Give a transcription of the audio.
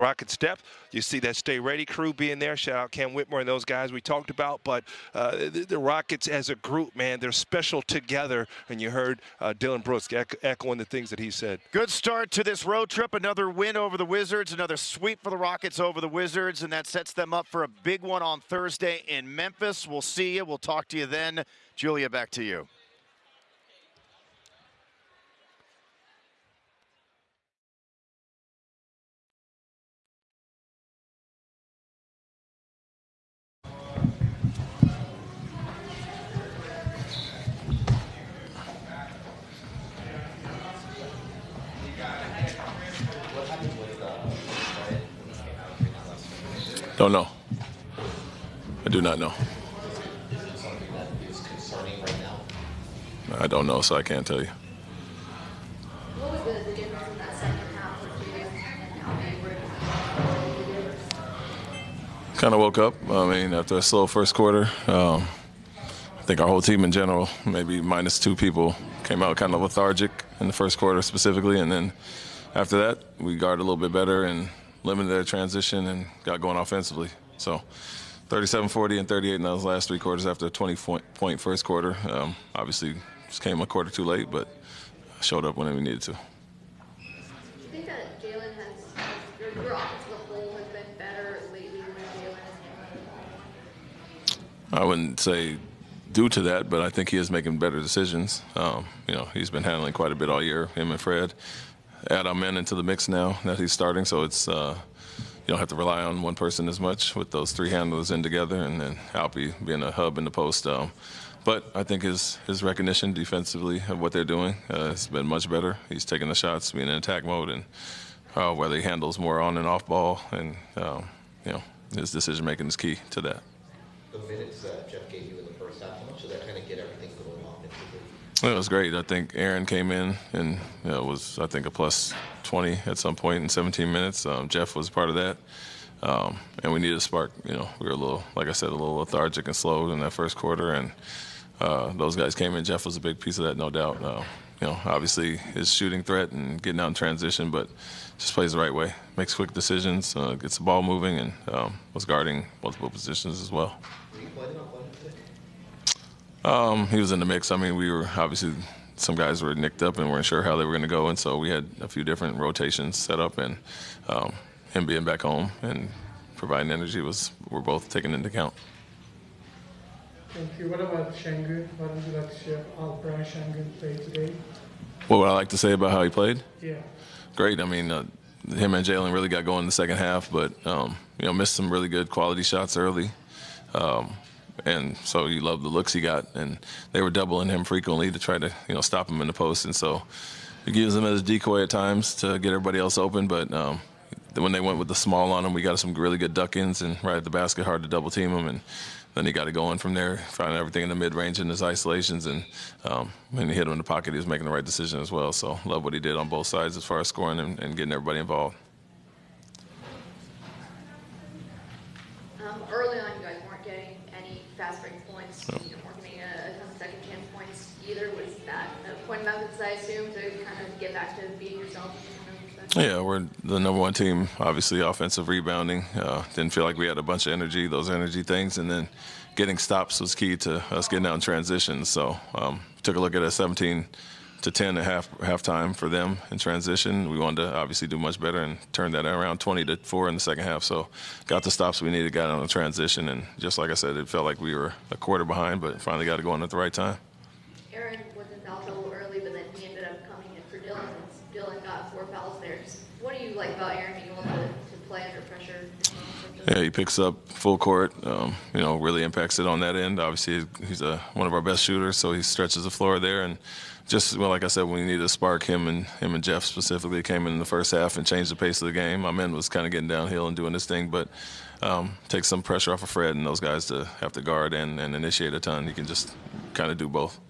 Rockets depth. You see that Stay Ready crew being there. Shout out Cam Whitmore and those guys we talked about. But the Rockets as a group, man, they're special together. And you heard Dylan Brooks echoing the things that he said. Good start to this road trip. Another win over the Wizards. Another sweep for the Rockets over the Wizards. And that sets them up for a big one on Thursday in Memphis. We'll see you. We'll talk to you then. Julia, back to you. Don't know. I do not know. I don't know, so I can't tell you. What was the difference in that second half with Jalen and how they were? Kind of woke up. I mean, after a slow first quarter, I think our whole team in general, maybe minus 2 people, came out kind of lethargic in the first quarter specifically, and then after that, we guarded a little bit better and limited their transition and got going offensively. So 37, 40, and 38 in those last 3 quarters after a 20-point first quarter. Obviously, just came a quarter too late, but showed up when we needed to. Do you think that Jalen has, your offense as a whole has been better lately when Jalen has I wouldn't say due to that, but I think he is making better decisions. You know, he's been handling quite a bit all year, him and Fred. Add our men into the mix now that he's starting, so it's you don't have to rely on one person as much with those 3 handlers in together, and then Alpy being a hub in the post. But I think his recognition defensively of what they're doing has been much better. He's taking the shots, being in attack mode, and whether he handles more on and off ball, and you know, his decision making is key to that. The minutes Jeff gave you in the first half, how much did that kind of get everything going offensively? It was great. I think Aaron came in and was, I think, a plus 20 at some point in 17 minutes. Jeff was part of that. And we needed a spark. You know, we were a little, like I said, a little lethargic and slow in that first quarter. And those guys came in. Jeff was a big piece of that, no doubt. You know, obviously his shooting threat and getting out in transition, but just plays the right way. Makes quick decisions, gets the ball moving, and was guarding multiple positions as well. Were you playing on today? He was in the mix. I mean, we were obviously, some guys were nicked up and weren't sure how they were going to go, and so we had a few different rotations set up, and him being back home and providing energy we're both taken into account. Thank you. What about Şengün? What would you like to share how Brian Şengün played today? What would I like to say about how he played? Yeah. Great. I mean, him and Jalen really got going in the second half, but you know, missed some really good quality shots early. And so you love the looks he got, and they were doubling him frequently to try to, you know, stop him in the post. And so he gives him as a decoy at times to get everybody else open. But when they went with the small on him, we got some really good duck-ins and right at the basket, hard to double team him. And then he got it going from there, finding everything in the mid-range in his isolations. And when he hit him in the pocket, he was making the right decision as well. So love what he did on both sides as far as scoring and getting everybody involved. Early on, you guys weren't getting any fast break points. You weren't getting a ton of second chance points either. Was that a point of emphasis, I assume, to kind of get back to being yourself? Yeah, we're the #1 team, obviously offensive rebounding. Didn't feel like we had a bunch of energy, those energy things, and then getting stops was key to us getting out in transition. So took a look at a 17-10 at halftime for them in transition. We wanted to obviously do much better and turn that around 20-4 in the second half. So got the stops we needed, got on the transition, and just like I said, it felt like we were a quarter behind, but finally got it going at the right time. Aaron was in foul trouble early, but then he ended up coming in for Dylan. Dylan got 4 fouls there. What do you like about Aaron being able to play under pressure? Yeah, he picks up full court, you know, really impacts it on that end. Obviously, he's one of our best shooters, so he stretches the floor there. And just, well, like I said, when we needed a spark, him and Jeff specifically came in the first half and changed the pace of the game. My man was kind of getting downhill and doing this thing, but takes some pressure off of Fred and those guys to have to guard and initiate a ton. He can just kind of do both.